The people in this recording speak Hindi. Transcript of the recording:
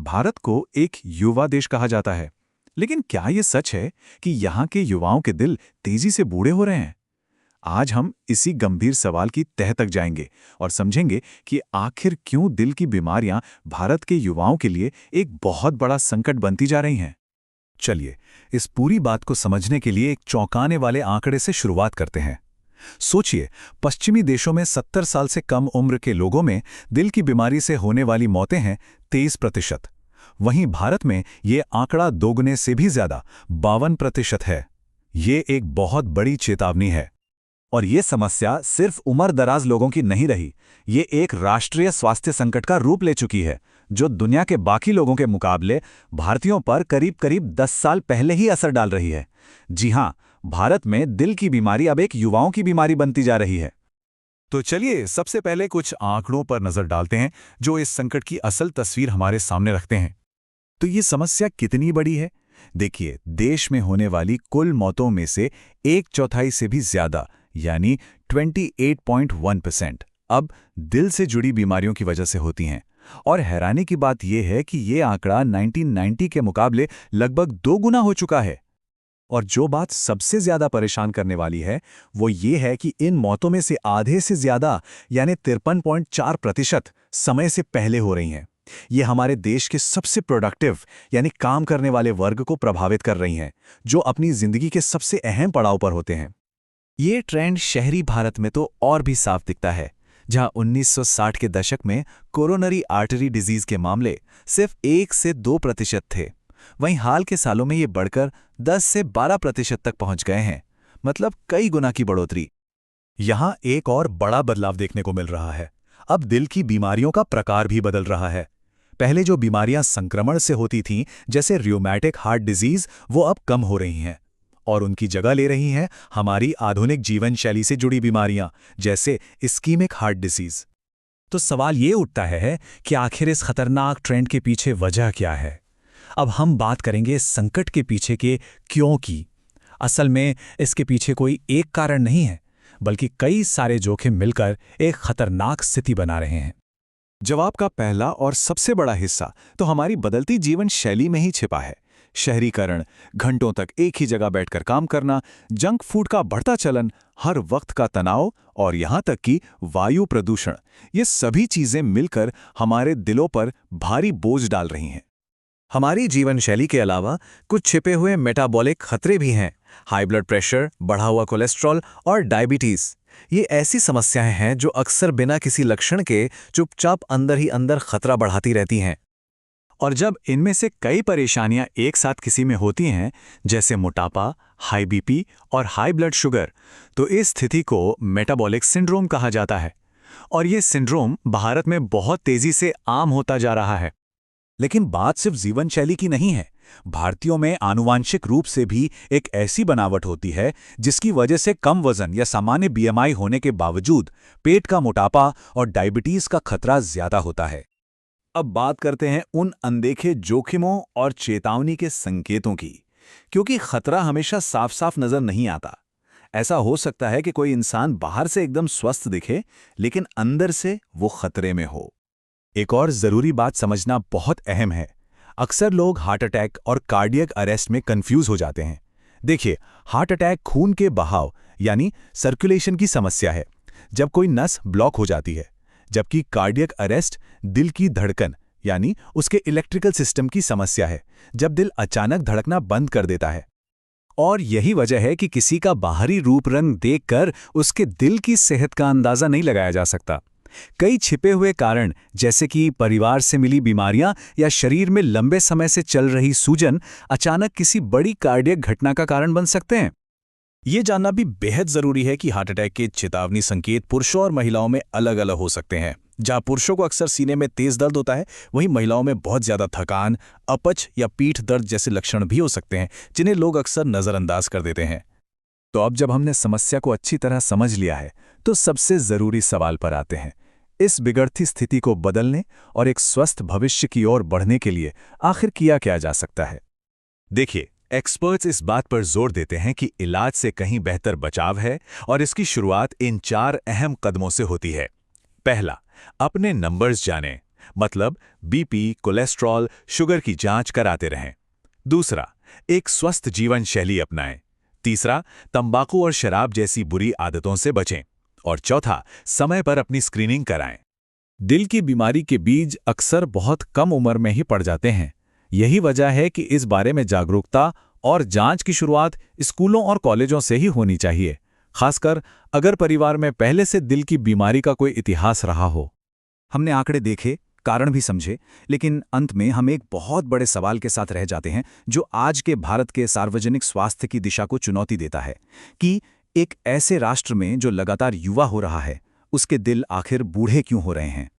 भारत को एक युवा देश कहा जाता है, लेकिन क्या ये सच है कि यहाँ के युवाओं के दिल तेजी से बूढ़े हो रहे हैं? आज हम इसी गंभीर सवाल की तह तक जाएंगे और समझेंगे कि आखिर क्यों दिल की बीमारियां भारत के युवाओं के लिए एक बहुत बड़ा संकट बनती जा रही हैं। चलिए, इस पूरी बात को समझने के लिए एक चौंकाने वाले आंकड़े से शुरुआत करते हैं। सोचिए, पश्चिमी देशों में 70 साल से कम उम्र के लोगों में दिल की बीमारी से होने वाली मौतें हैं 23%। वहीं भारत में ये आंकड़ा दोगुने से भी ज्यादा 52% है। ये एक बहुत बड़ी चेतावनी है। और ये समस्या सिर्फ उम्र दराज लोगों की नहीं रही, ये एक राष्ट्रीय स्वास्थ्य संकट का रूप ले चुकी है, जो दुनिया के बाकी लोगों के मुकाबले भारतीयों पर करीब-करीब 10 साल पहले ही असर डाल रही है। जी हां, भारत में दिल की बीमारी अब एक युवाओं की बीमारी बनती जा रही है। तो चलिए, सबसे पहले कुछ आंकड़ों पर नजर डालते हैं जो इस संकट की असल तस्वीर हमारे सामने रखते हैं। तो ये समस्या कितनी बड़ी है? देखिए, देश में होने वाली कुल मौतों में से 1/4 से भी ज्यादा यानी 28.1% अब दिल से जुड़ी बीमारियों की वजह से होती हैं। और हैरानी की बात यह है कि ये आंकड़ा 1990 के मुकाबले लगभग 2 गुना हो चुका है। और जो बात सबसे ज्यादा परेशान करने वाली है वो ये है कि इन मौतों में से आधे से ज्यादा यानी 53.4% समय से पहले हो रही हैं। ये हमारे देश के सबसे प्रोडक्टिव यानी काम करने वाले वर्ग को प्रभावित कर रही हैं, जो अपनी जिंदगी के सबसे अहम पड़ाव पर होते हैं। ये ट्रेंड शहरी भारत में तो और भी साफ दिखता है, जहां 1960 के दशक में कोरोनरी आर्टरी डिजीज के मामले सिर्फ 1 से 2% थे। वहीं हाल के सालों में ये बढ़कर 10 से 12% तक पहुंच गए हैं, मतलब कई गुना की बढ़ोतरी। यहां एक और बड़ा बदलाव देखने को मिल रहा है। अब दिल की बीमारियों का प्रकार भी बदल रहा है। पहले जो बीमारियां संक्रमण से होती थीं, जैसे रियोमैटिक हार्ट डिजीज, वो अब कम हो रही हैं और उनकी जगह ले रही हैं हमारी आधुनिक जीवन शैली से जुड़ी बीमारियां, जैसे इस्कीमिक हार्ट डिजीज। तो सवाल ये उठता है कि आखिर इस खतरनाक ट्रेंड के पीछे वजह क्या है? अब हम बात करेंगे इस संकट के पीछे के क्यों की। असल में इसके पीछे कोई एक कारण नहीं है, बल्कि कई सारे जोखिम मिलकर एक खतरनाक स्थिति बना रहे हैं। जवाब का पहला और सबसे बड़ा हिस्सा तो हमारी बदलती जीवन शैली में ही छिपा है। शहरीकरण, घंटों तक एक ही जगह बैठकर काम करना, जंक फूड का बढ़ता चलन, हर वक्त का तनाव और यहाँ तक कि वायु प्रदूषण, ये सभी चीजें मिलकर हमारे दिलों पर भारी बोझ डाल रही हैं। हमारी जीवन शैली के अलावा कुछ छिपे हुए मेटाबॉलिक खतरे भी हैं। हाई ब्लड प्रेशर, बढ़ा हुआ कोलेस्ट्रॉल और डायबिटीज, ये ऐसी समस्याएं हैं जो अक्सर बिना किसी लक्षण के चुपचाप अंदर ही अंदर खतरा बढ़ाती रहती हैं। और जब इनमें से कई परेशानियां एक साथ किसी में होती हैं, जैसे मोटापा, हाई बीपी और हाई ब्लड शुगर, तो इस स्थिति को मेटाबॉलिक सिंड्रोम कहा जाता है। और ये सिंड्रोम भारत में बहुत तेजी से आम होता जा रहा है। लेकिन बात सिर्फ जीवन शैली की नहीं है। भारतीयों में आनुवांशिक रूप से भी एक ऐसी बनावट होती है जिसकी वजह से कम वजन या सामान्य बीएमआई होने के बावजूद पेट का मोटापा और डायबिटीज का खतरा ज्यादा होता है। अब बात करते हैं उन अनदेखे जोखिमों और चेतावनी के संकेतों की, क्योंकि खतरा हमेशा साफ साफ नजर नहीं आता। ऐसा हो सकता है कि कोई इंसान बाहर से एकदम स्वस्थ दिखे, लेकिन अंदर से वो खतरे में हो। एक और जरूरी बात समझना बहुत अहम है। अक्सर लोग हार्ट अटैक और कार्डियक अरेस्ट में कंफ्यूज हो जाते हैं। देखिए, हार्ट अटैक खून के बहाव यानी सर्कुलेशन की समस्या है, जब कोई नस ब्लॉक हो जाती है, जबकि कार्डियक अरेस्ट दिल की धड़कन यानी उसके इलेक्ट्रिकल सिस्टम की समस्या है, जब दिल अचानक धड़कना बंद कर देता है। और यही वजह है कि किसी का बाहरी रूप रंग देखकर उसके दिल की सेहत का अंदाजा नहीं लगाया जा सकता। कई छिपे हुए कारण, जैसे कि परिवार से मिली बीमारियां या शरीर में लंबे समय से चल रही सूजन, अचानक किसी बड़ी कार्डियक घटना का कारण बन सकते हैं। ये जानना भी बेहद जरूरी है कि हार्ट अटैक के चेतावनी संकेत पुरुषों और महिलाओं में अलग अलग हो सकते हैं। जहां पुरुषों को अक्सर सीने में तेज दर्द होता है, वहीं महिलाओं में बहुत ज्यादा थकान, अपच या पीठ दर्द जैसे लक्षण भी हो सकते हैं, जिन्हें लोग अक्सर नजरअंदाज कर देते हैं। तो अब जब हमने समस्या को अच्छी तरह समझ लिया है, तो सबसे जरूरी सवाल पर आते हैं। इस बिगड़ती स्थिति को बदलने और एक स्वस्थ भविष्य की ओर बढ़ने के लिए आखिर किया क्या जा सकता है? देखिए, एक्सपर्ट्स इस बात पर जोर देते हैं कि इलाज से कहीं बेहतर बचाव है और इसकी शुरुआत इन 4 अहम कदमों से होती है। पहला, अपने नंबर्स जानें। मतलब बीपी, कोलेस्ट्रॉल, शुगर की जांच कराते रहें। दूसरा, एक स्वस्थ जीवन शैली अपनाएं। तीसरा, तंबाकू और शराब जैसी बुरी आदतों से बचें। और चौथा, समय पर अपनी स्क्रीनिंग कराएं। दिल की बीमारी के बीज अक्सर बहुत कम उम्र में ही पड़ जाते हैं। यही वजह है कि इस बारे में जागरूकता और जांच की शुरुआत स्कूलों और कॉलेजों से ही होनी चाहिए, खासकर अगर परिवार में पहले से दिल की बीमारी का कोई इतिहास रहा हो। हमने आंकड़े देखे, कारण भी समझे, लेकिन अंत में हम एक बहुत बड़े सवाल के साथ रह जाते हैं जो आज के भारत के सार्वजनिक स्वास्थ्य की दिशा को चुनौती देता है कि एक ऐसे राष्ट्र में जो लगातार युवा हो रहा है, उसके दिल आखिर बूढ़े क्यों हो रहे हैं।